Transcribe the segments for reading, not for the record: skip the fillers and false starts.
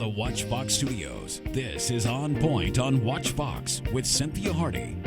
the WACH Fox studios, this is On Point on WACH Fox with Cynthia Hardy.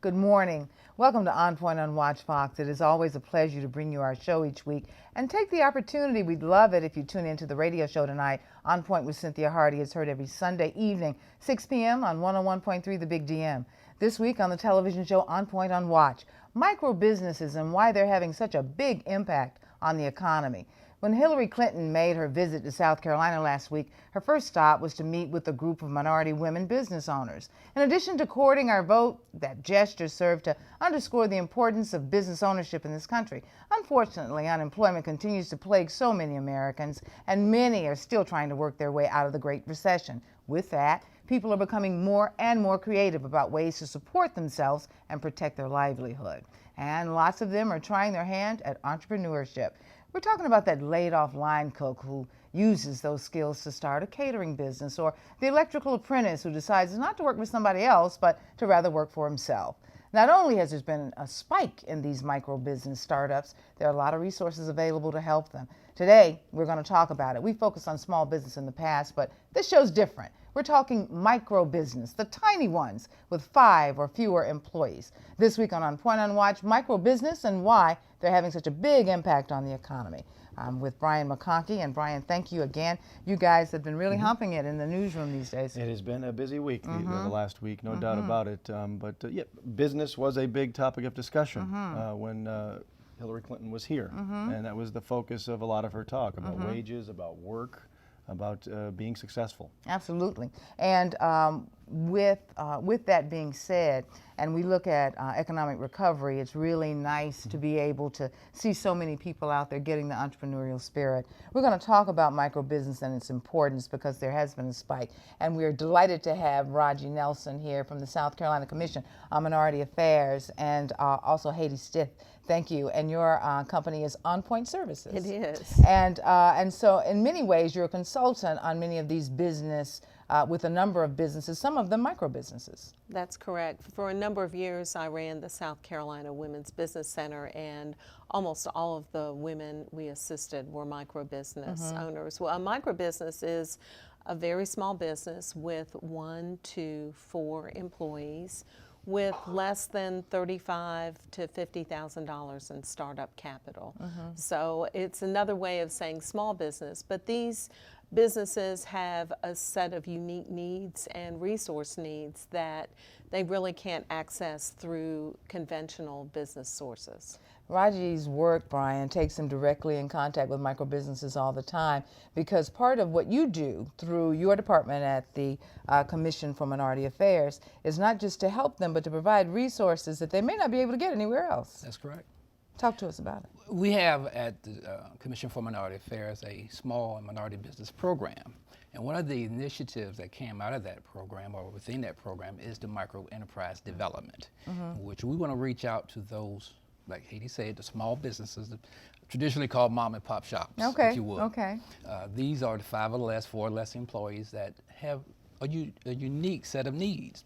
Good morning. Welcome to On Point on WACH Fox. It is always a pleasure to bring you our show each week and take the opportunity. We'd love it if you tune into the radio show tonight. On Point with Cynthia Hardy is heard every Sunday evening, 6 p.m. on 101.3 The Big DM. This week on the television show On Point on WACH, micro businesses and why they're having such a big impact on the economy. When Hillary Clinton made her visit to South Carolina last week, her first stop was to meet with a group of minority women business owners. In addition to courting our vote, that gesture served to underscore the importance of business ownership in this country. Unfortunately, unemployment continues to plague so many Americans, and many are still trying to work their way out of the Great Recession. With that, people are becoming more and more creative about ways to support themselves and protect their livelihood. And lots of them are trying their hand at entrepreneurship. We're talking about that laid-off line cook who uses those skills to start a catering business, or the electrical apprentice who decides not to work with somebody else, but to rather work for himself. Not only has there been a spike in these micro business startups, there are a lot of resources available to help them. Today, we're going to talk about it. We focused on small business in the past, but this show's different. We're talking micro business, the tiny ones with 5 or fewer employees. This week on Point on Watch, micro business and why they're having such a big impact on the economy. I'm with Brian McConchie, and Brian, thank you again. You guys have been really humping it in the newsroom these days. It has been a busy week, the last week, no doubt about it. Yeah, business was a big topic of discussion when Hillary Clinton was here, and that was the focus of a lot of her talk about wages, about work, about being successful. Absolutely. And with that being said, and we look at economic recovery, it's really nice to be able to see so many people out there getting the entrepreneurial spirit. We're going to talk about micro business and its importance because there has been a spike. And we're delighted to have Rogie Nelson here from the South Carolina Commission on Minority Affairs, and also Haidee Smith. Thank you. And your company is OnPoint Services. It is. And so in many ways, you're a consultant on many of these business, with a number of businesses, some of them micro businesses. That's correct. For a number of years, I ran the South Carolina Women's Business Center, and almost all of the women we assisted were micro business owners. Well, a micro business is a very small business with 1 to 4 employees, with less than $35,000 to $50,000 in startup capital. So it's another way of saying small business, but these businesses have a set of unique needs and resource needs that they really can't access through conventional business sources. Rogie's work, Brian, takes him directly in contact with micro businesses all the time, because part of what you do through your department at the Commission for Minority Affairs is not just to help them, but to provide resources that they may not be able to get anywhere else. That's correct. Talk to us about it. We have at the Commission for Minority Affairs a small and minority business program. And one of the initiatives that came out of that program, or within that program, is the micro enterprise development, which we want to reach out to those, like Haidee said, the small businesses, traditionally called mom and pop shops, if you would. Okay. These are the 5 or less, 4 or less employees that have a unique set of needs.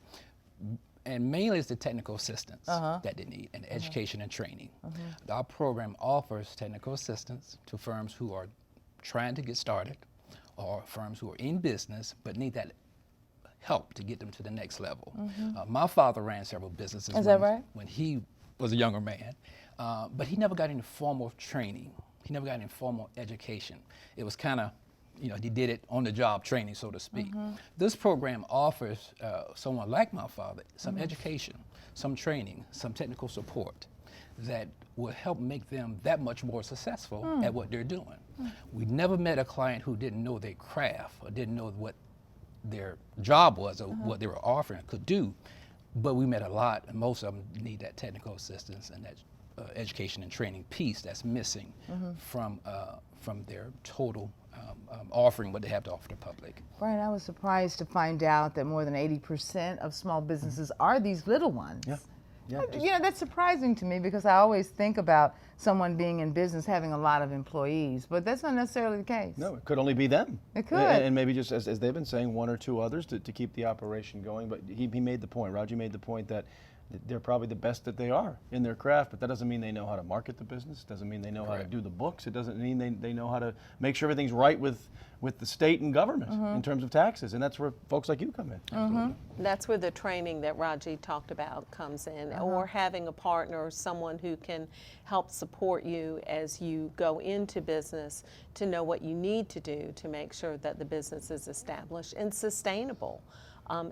And mainly it's the technical assistance that they need, and education and training. Our program offers technical assistance to firms who are trying to get started, or firms who are in business but need that help to get them to the next level. My father ran several businesses when he was a younger man, but he never got any formal training. He never got any formal education. It was kind of, he did it on the job training, so to speak. This program offers someone like my father some education, some training, some technical support that will help make them that much more successful at what they're doing. We never met a client who didn't know their craft or didn't know what their job was or what they were offering could do, but we met a lot, and most of them need that technical assistance and that education and training piece that's missing from their total offering what they have to offer the public. Brian, I was surprised to find out that more than 80% of small businesses are these little ones. Yeah, that's surprising to me, because I always think about someone being in business having a lot of employees, but that's not necessarily the case. No, it could only be them. It could. And maybe just, as they've been saying, 1 or 2 others to keep the operation going. But he made the point, Rogie made the point that they're probably the best that they are in their craft, but that doesn't mean they know how to market the business, doesn't mean they know how to do the books, it doesn't mean they know how to make sure everything's right with the state and government in terms of taxes, and that's where folks like you come in. That's where the training that Rogie talked about comes in, or having a partner or someone who can help support you as you go into business to know what you need to do to make sure that the business is established and sustainable.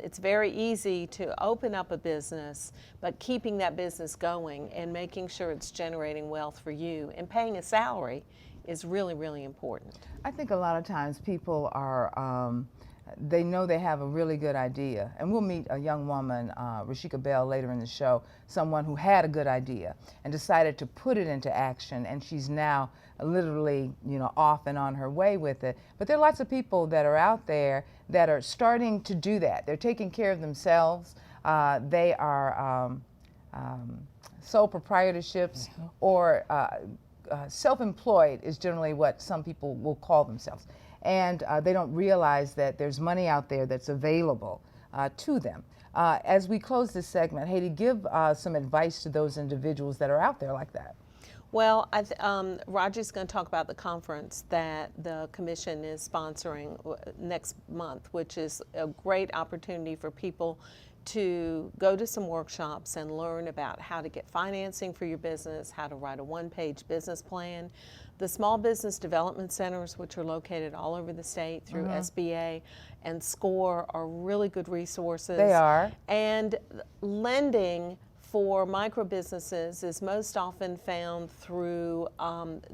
It's very easy to open up a business, but keeping that business going and making sure it's generating wealth for you and paying a salary is really, really important. I think a lot of times people are, they know they have a really good idea. And we'll meet a young woman, Reshieka Bell, later in the show, someone who had a good idea and decided to put it into action, and she's now literally, off and on her way with it. But there are lots of people that are out there that are starting to do that. They're taking care of themselves. They are sole proprietorships or self-employed is generally what some people will call themselves. And they don't realize that there's money out there that's available to them. As we close this segment, Haidee, give some advice to those individuals that are out there like that. Well, Rogie's going to talk about the conference that the Commission is sponsoring next month, which is a great opportunity for people to go to some workshops and learn about how to get financing for your business, how to write a one-page business plan. The Small Business Development Centers, which are located all over the state through SBA and SCORE, are really good resources. They are. And lending for micro businesses is most often found through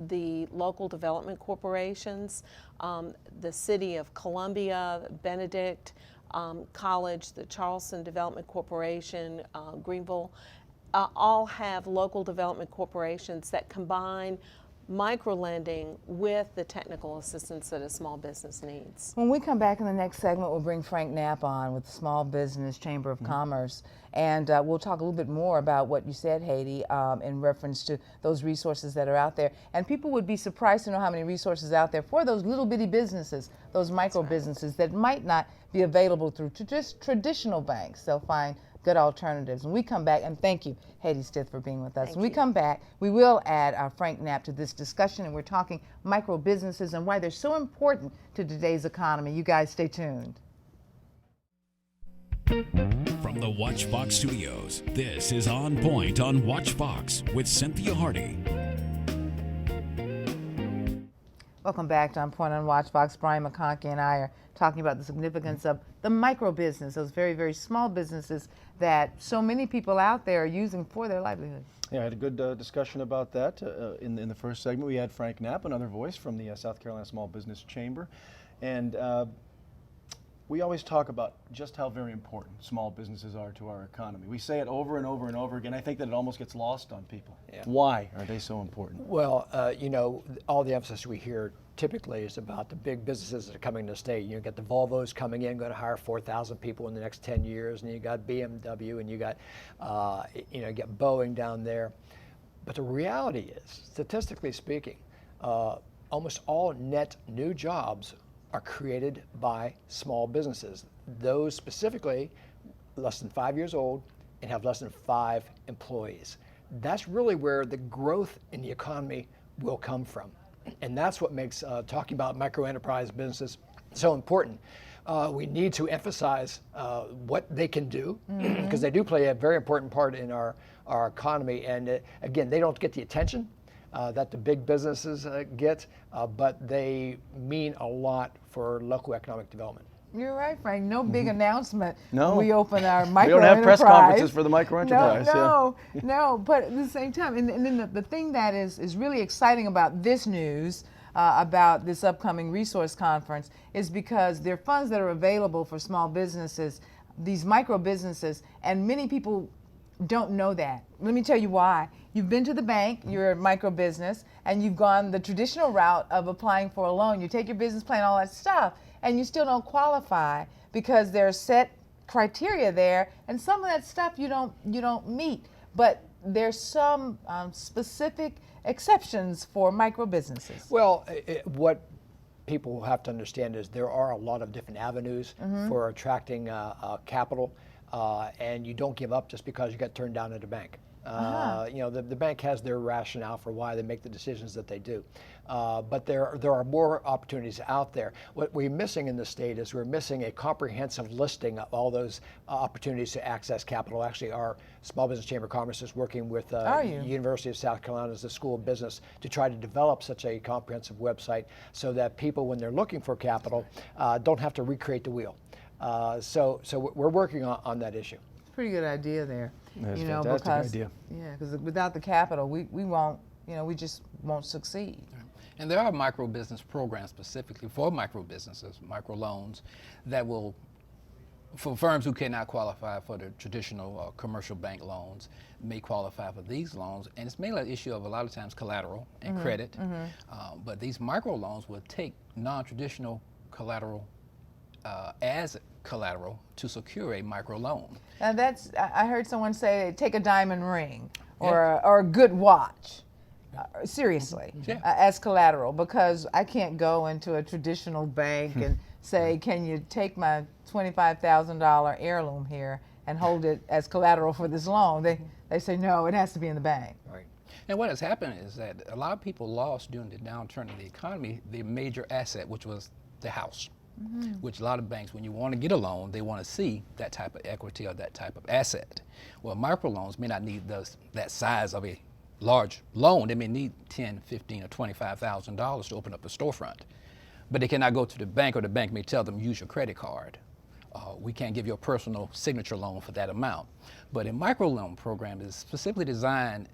the local development corporations, the City of Columbia, Benedict College, the Charleston Development Corporation, Greenville, all have local development corporations that combine micro-lending with the technical assistance that a small business needs. When we come back in the next segment, we'll bring Frank Knapp on with the Small Business Chamber of Commerce, and we'll talk a little bit more about what you said, Haidee, in reference to those resources that are out there. And people would be surprised to know how many resources out there for those little bitty businesses, those micro businesses that might not be available through just traditional banks. They'll find good alternatives. When we come back, and thank you, Haidee Smith, for being with us. When we come back, we will add Frank Knapp to this discussion, and we're talking micro businesses and why they're so important to today's economy. You guys stay tuned. From the WACH Fox studios, this is On Point on WACH Fox with Cynthia Hardy. Welcome back to On Point on WACH Fox. Brian McConchie and I are talking about the significance of the micro business, those very, very small businesses that so many people out there are using for their livelihood. Yeah, I had a good discussion about that in the first segment. We had Frank Knapp, another voice from the South Carolina Small Business Chamber, and we always talk about just how very important small businesses are to our economy. We say it over and over and over again. I think that it almost gets lost on people. Yeah. Why are they so important? Well, all the emphasis we hear typically is about the big businesses that are coming to the state. You get the Volvos coming in, going to hire 4,000 people in the next 10 years, and you got BMW, and you got, get Boeing down there. But the reality is, statistically speaking, almost all net new jobs are created by small businesses. Those specifically less than 5 years old and have less than 5 employees. That's really where the growth in the economy will come from. And that's what makes talking about micro enterprise businesses so important. We need to emphasize what they can do, because they do play a very important part in our economy. And again, they don't get the attention that the big businesses get, but they mean a lot for local economic development. You're right, Frank. No big announcement. No. We open our micro We don't have enterprise. press conferences for the micro enterprise. No. But at the same time, and then the thing that is really exciting about this news, about this upcoming resource conference, is because there are funds that are available for small businesses, these micro businesses, and many people don't know that. Let me tell you why. You've been to the bank, you're a micro business, and you've gone the traditional route of applying for a loan. You take your business plan, all that stuff, and you still don't qualify because there are set criteria there, and some of that stuff you don't meet. But there's some specific exceptions for micro businesses. Well, what people have to understand is there are a lot of different avenues for attracting capital. and you don't give up just because you got turned down at a bank. You know, the bank has their rationale for why they make the decisions that they do. But there are more opportunities out there. What we're missing in the state is we're missing a comprehensive listing of all those opportunities to access capital. Actually, our Small Business Chamber of Commerce is working with University of South Carolina as the School of Business to try to develop such a comprehensive website so that people, when they're looking for capital, don't have to recreate the wheel. So we're working on that issue. Pretty good idea there. That's you know, a fantastic because idea. yeah, because without the capital, we won't, you know, we just won't succeed. And there are micro business programs specifically for micro businesses, micro loans, that will, for firms who cannot qualify for the traditional commercial bank loans, may qualify for these loans. And it's mainly an issue of a lot of times collateral and credit. But these micro loans will take non-traditional collateral as collateral to secure a micro loan. And that's, I heard someone say, take a diamond ring or a good watch. Seriously, as collateral, because I can't go into a traditional bank and say, can you take my $25,000 heirloom here and hold it as collateral for this loan? They say, no, it has to be in the bank. Right. And what has happened is that a lot of people lost during the downturn of the economy their major asset, which was the house. Which a lot of banks, when you want to get a loan, they want to see that type of equity or that type of asset. Well, microloans may not need that size of a large loan. They may need $10,000, $15,000, or $25,000 to open up a storefront. But they cannot go to the bank, or the bank may tell them, use your credit card. We can't give you a personal signature loan for that amount. But a microloan program is specifically designed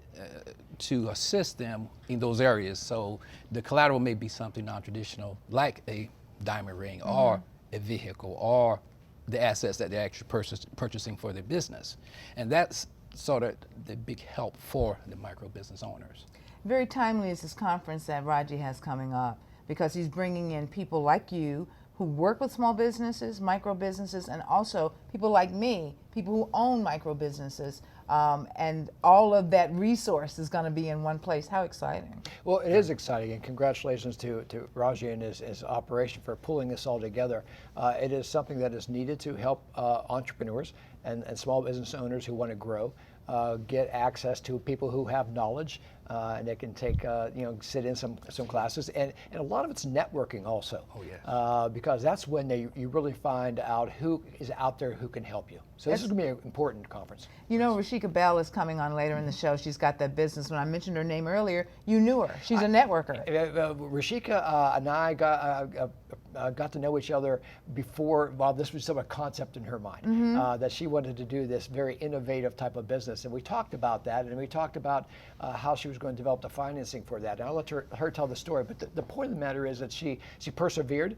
to assist them in those areas. So the collateral may be something non-traditional, like a diamond ring or a vehicle or the assets that they're actually purchasing for their business. And that's sort of the big help for the micro business owners. Very timely is this conference that Rogie has coming up, because he's bringing in people like you who work with small businesses, micro businesses, and also people like me, people who own micro businesses, and all of that resource is going to be in one place. How exciting. Well, it is exciting, and congratulations to Rogie and his operation for pulling this all together. It is something that is needed to help entrepreneurs and small business owners who want to grow get access to people who have knowledge, and they can take, sit in some classes, and a lot of it's networking also. Oh yeah. Because that's when you really find out who is out there who can help you. So this is going to be an important conference. You know, Reshieka Bell is coming on later in the show. She's got that business. When I mentioned her name earlier, you knew her. She's a networker. Reshieka and I got to know each other before. Well, this was sort of a concept in her mind that she wanted to do this very innovative type of business, and we talked about that, and we talked about how she was going to develop the financing for that. And I'll let her tell the story. But the point of the matter is that she persevered.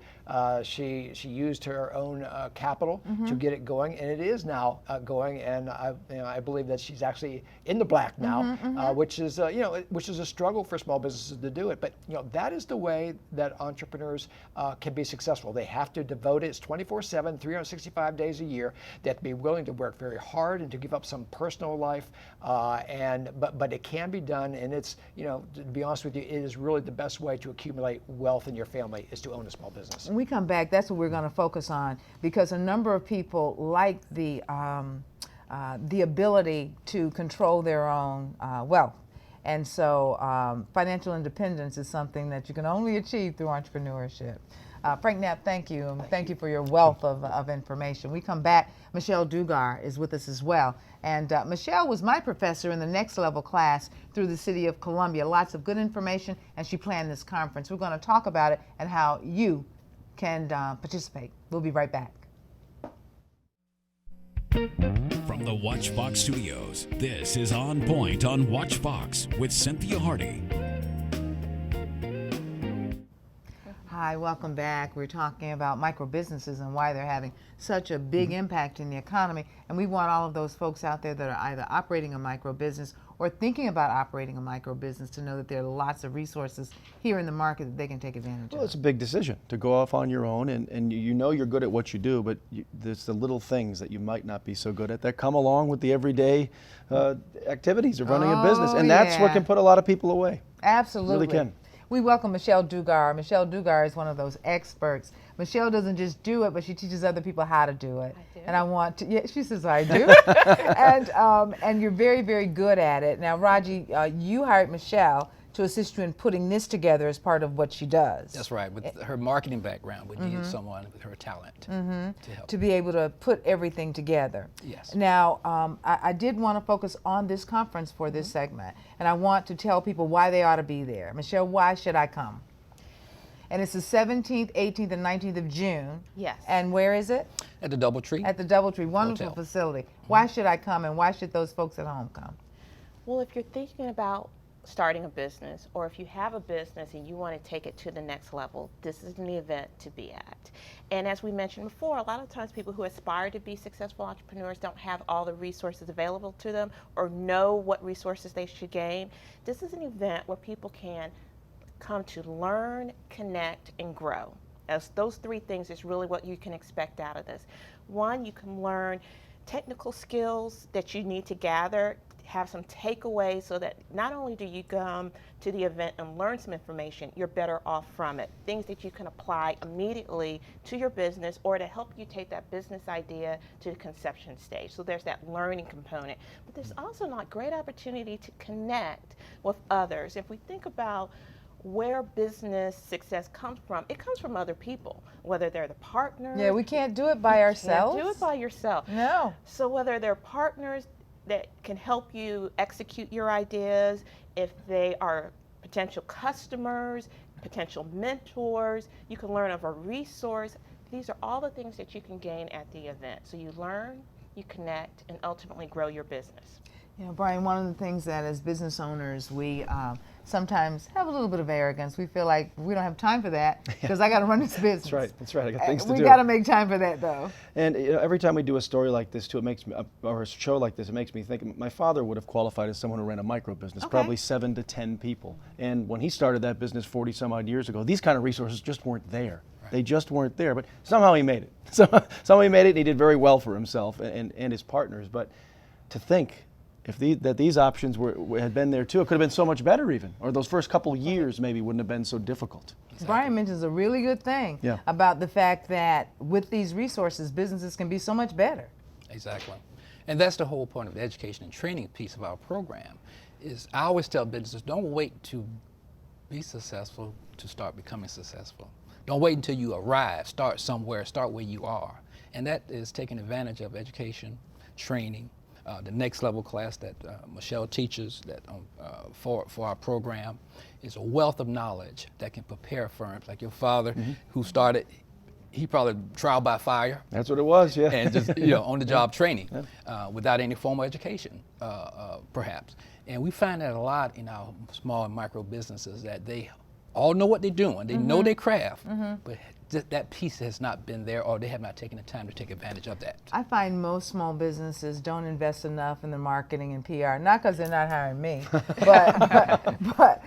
She used her own capital to get it going, and it is now going. And I believe that she's actually in the black now, which is a struggle for small businesses to do it. But that is the way that entrepreneurs can be successful. They have to devote it. It's 24/7, 365 days a year. They have to be willing to work very hard and to give up some personal life. But it can be done, and it's to be honest with you, it is really the best way to accumulate wealth in your family is to own a small business. When we come back, that's what we're going to focus on, because a number of people like the ability to control their own wealth. And so financial independence is something that you can only achieve through entrepreneurship. Frank Knapp, thank you. And thank you for your wealth of information. We come back. Michele Dugar is with us as well. And Michele was my professor in the Next Level class through the City of Columbia. Lots of good information, and she planned this conference. We're going to talk about it and how you can participate. We'll be right back. From the WACH Fox studios, this is On Point on WACH Fox with Cynthia Hardy. Hi, welcome back. We're talking about micro businesses and why they're having such a big impact in the economy. And we want all of those folks out there that are either operating a micro business or thinking about operating a micro business to know that there are lots of resources here in the market that they can take advantage of. Well, it's a big decision to go off on your own, and you're good at what you do, but there's the little things that you might not be so good at that come along with the everyday activities of running a business, and that's what can put a lot of people away. Absolutely. It really can. We welcome Michele Dugar. Michele Dugar is one of those experts. Michele doesn't just do it, but she teaches other people how to do it. I do. And I want to, yeah, she says I do. And you're very, very good at it. Now, Rogie, you hired Michele to assist you in putting this together as part of what she does. That's right. With her marketing background, we needed someone with her talent to help. To be able to put everything together. Yes. Now, I did want to focus on this conference for this segment, and I want to tell people why they ought to be there. Michele, why should I come? And it's the 17th, 18th, and 19th of June. Yes. And where is it? At the DoubleTree. At the DoubleTree, wonderful Hotel. facility. Why should I come, and why should those folks at home come? Well, if you're thinking about starting a business, or if you have a business and you want to take it to the next level, this is an event to be at. And as we mentioned before, a lot of times people who aspire to be successful entrepreneurs don't have all the resources available to them or know what resources they should gain. This is an event where people can come to learn, connect, and grow. As those three things is really what you can expect out of this. One, you can learn technical skills that you need to gather, have some takeaways so that not only do you come to the event and learn some information, you're better off from it. Things that you can apply immediately to your business or to help you take that business idea to the conception stage. So there's that learning component. But there's also not great opportunity to connect with others. If we think about where business success comes from, it comes from other people, whether they're the partners. Yeah, we can't do it by ourselves. Can't do it by yourself. No. So whether they're partners that can help you execute your ideas, if they are potential customers, potential mentors, you can learn of a resource. These are all the things that you can gain at the event. So you learn, you connect, and ultimately grow your business. You know, Brian, one of the things that as business owners, we sometimes have a little bit of arrogance. We feel like we don't have time for that because I got to run this business. That's right. That's right. I got things to do. We got to make time for that, though. And you know, every time we do a story like this, too, it makes me, or a show like this, it makes me think. My father would have qualified as someone who ran a micro business, probably 7 to 10 people. And when he started that business 40 some odd years ago, these kind of resources just weren't there. Right. They just weren't there. But somehow he made it. Somehow he made it, and he did very well for himself and his partners. But to think, if these options had been there too, it could have been so much better even. Or those first couple years maybe wouldn't have been so difficult. Exactly. Brian mentions a really good thing about the fact that with these resources, businesses can be so much better. Exactly. And that's the whole point of the education and training piece of our program. Is I always tell businesses, don't wait to be successful to start becoming successful. Don't wait until you arrive. Start somewhere. Start where you are. And that is taking advantage of education, training, the next level class that Michele teaches that for our program is a wealth of knowledge that can prepare firms like your father who started, he probably trial by fire. That's what it was, yeah. And just on the job training without any formal education perhaps. And we find that a lot in our small and micro businesses that they all know what they're doing. They know their craft, but that piece has not been there, or they have not taken the time to take advantage of that. I find most small businesses don't invest enough in the marketing and PR, not because they're not hiring me, but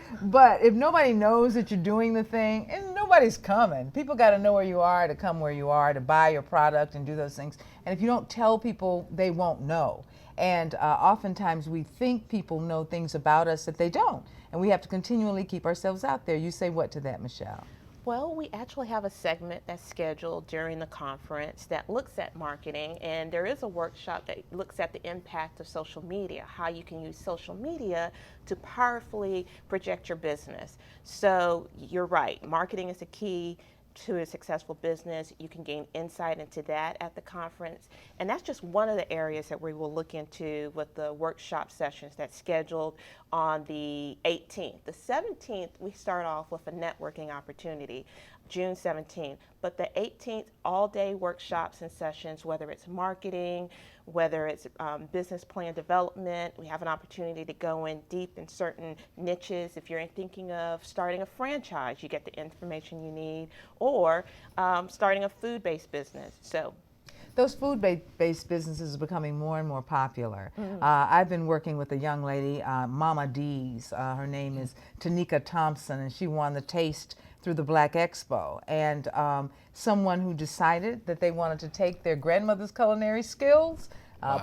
if nobody knows that you're doing the thing, and nobody's coming. People got to know where you are to come where you are, to buy your product and do those things. And if you don't tell people, they won't know. And oftentimes we think people know things about us that they don't. And we have to continually keep ourselves out there. You say what to that, Michele? Well, we actually have a segment that's scheduled during the conference that looks at marketing, and there is a workshop that looks at the impact of social media, how you can use social media to powerfully project your business. So you're right, marketing is a key to a successful business. You can gain insight into that at the conference. And that's just one of the areas that we will look into with the workshop sessions that's scheduled on the 18th. The 17th, we start off with a networking opportunity, June 17th. But the 18th, all-day workshops and sessions, whether it's marketing, whether it's business plan development. We have an opportunity to go in deep in certain niches. If you're thinking of starting a franchise, you get the information you need, or starting a food-based business. So those food-based businesses are becoming more and more popular. I've been working with a young lady, Mama D's. Her name is Tanika Thompson, and she won the taste through the Black Expo. And someone who decided that they wanted to take their grandmother's culinary skills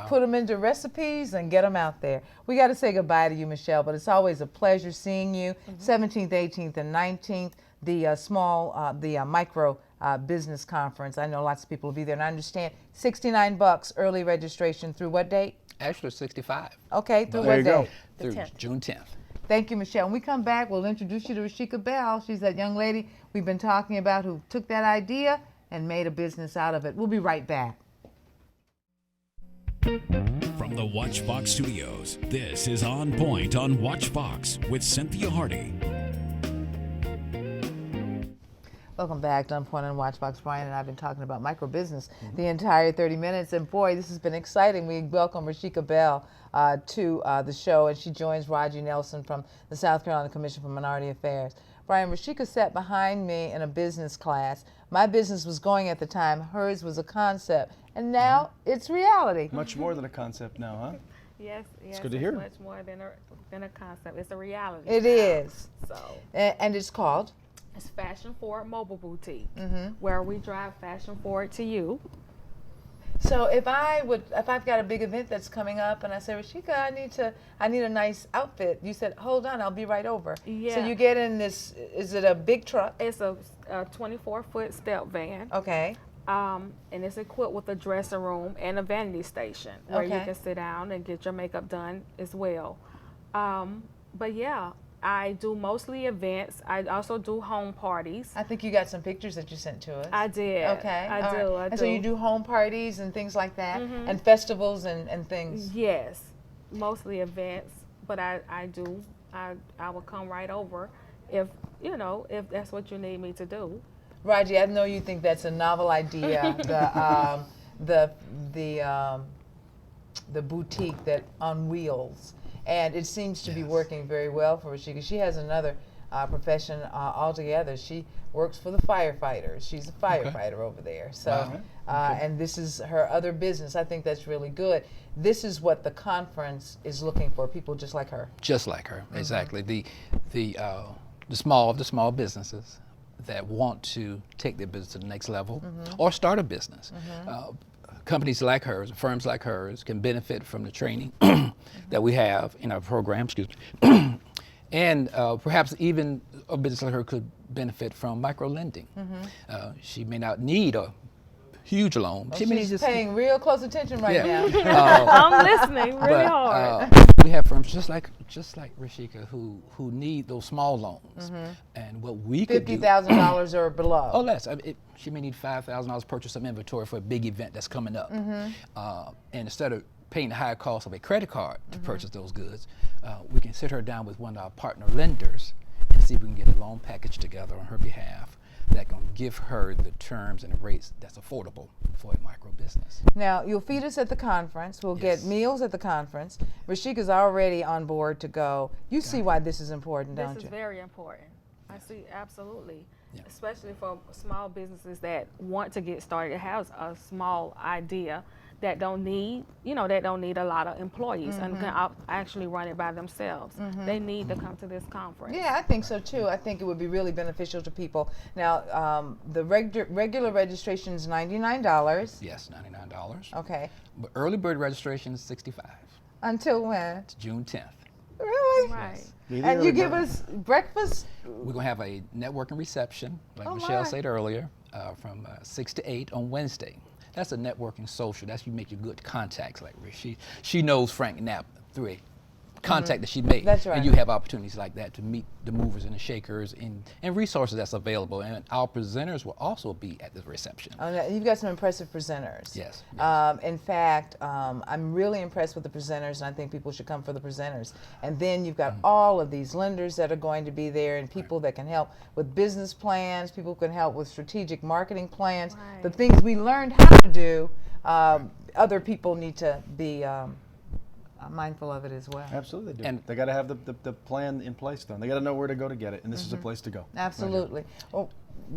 put them into recipes and get them out there. We got to say goodbye to you, Michele, but it's always a pleasure seeing you. 17th, 18th, and 19th, the micro business conference. I know lots of people will be there, and I understand $69 early registration through what date? Actually, 65. Okay, through There what you go. date? Through June 10th. Thank you, Michele. When we come back, we'll introduce you to Reshieka Bell. She's that young lady we've been talking about who took that idea and made a business out of it. We'll be right back. From the WACH Fox studios, this is On Point on WACH Fox with Cynthia Hardy. Welcome back to On Point on WACH Fox. Brian and I have been talking about micro business the entire 30 minutes, and boy, this has been exciting. We welcome Reshieka Bell to the show, and she joins Rogie Nelson from the South Carolina Commission for Minority Affairs. Brian, Reshieka sat behind me in a business class. My business was going at the time. Hers was a concept, and now it's reality. Much more than a concept now, huh? Yes, It's good to hear. much more than a concept. It's a reality. It now. is. So And it's called? it's Fashion Forward Mobile Boutique, where we drive fashion forward to you. So if I've got a big event that's coming up and I say, Reshieka, I need a nice outfit. You said, hold on, I'll be right over. Yeah. So you get in this, is it a big truck? It's a 24-foot step van. Okay. And it's equipped with a dressing room and a vanity station where you Okay. can sit down and get your makeup done as well. But yeah, I do mostly events. I also do home parties. I think you got some pictures that you sent to us. I did. Okay. I all do. right. I And do. so you do home parties and things like that, and festivals and things. Yes, mostly events, but I will come right over if that's what you need me to do. Rogie, I know you think that's a novel idea. The boutique that on wheels, and it seems to be working very well for Reshieka. She has another profession altogether. She works for the firefighters. She's a firefighter over there. So, and this is her other business. I think that's really good. This is what the conference is looking for, people just like her. Just like her, exactly. The small businesses that want to take their business to the next level or start a business. Companies like hers, firms like hers, can benefit from the training that we have in our program, and perhaps even a business like her could benefit from micro-lending. She may not need a huge loan. She may She's just paying real close attention right now. I'm listening really hard. We have firms just like Reshieka who need those small loans, and what we could do. $50,000 or below. Oh, less. She may need $5,000 to purchase some inventory for a big event that's coming up, and instead of paying the high cost of a credit card to purchase those goods, we can sit her down with one of our partner lenders and see if we can get a loan package together on her behalf that can give her the terms and the rates that's affordable for a micro business. Now, you'll feed us at the conference. We'll get meals at the conference. Reshieka's already on board to go. You see why this is important, don't This you? is very important. I see, absolutely. Yeah. Especially for small businesses that want to get started, have a small idea that don't need a lot of employees and can actually run it by themselves. They need to come to this conference. Yeah, I think so too. I think it would be really beneficial to people. Now, the regular registration is $99. Yes, $99. Okay. But early bird registration is $65. Until when? It's June 10th. Really? Right. And you give us breakfast? We're going to have a networking reception, like Oh, Michele my. said earlier, from 6 to 8 on Wednesday. That's a networking social. That's you make your good contacts. Like she knows Frank Knapp through a contact that she made. That's right. And you have opportunities like that to meet the movers and the shakers and resources that's available. And our presenters will also be at the reception. You've got some impressive presenters. Yes. In fact, I'm really impressed with the presenters, and I think people should come for the presenters. And then you've got all of these lenders that are going to be there, and people that can help with business plans, people who can help with strategic marketing plans. Right. The things we learned how to do, other people need to be mindful of it as well. Absolutely, they do. And They got to have the plan in place, though. They got to know where to go to get it, and this is a place to go. Absolutely. Well,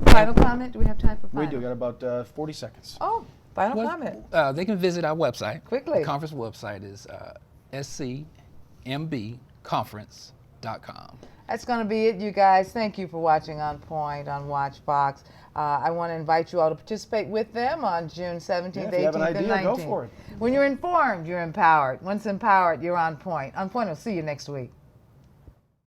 final comment? Do we have time for final? We do. Got about 40 seconds. Oh, final Well, comment. they can visit our website. Quickly. The conference website is scmbconference.com. That's going to be it, you guys. Thank you for watching On Point on WACH Fox. I want to invite you all to participate with them on June 17th, Yeah, if 18th, you have an and idea, 19th. go for it. When you're informed, you're empowered. Once empowered, you're on point. On Point will see you next week.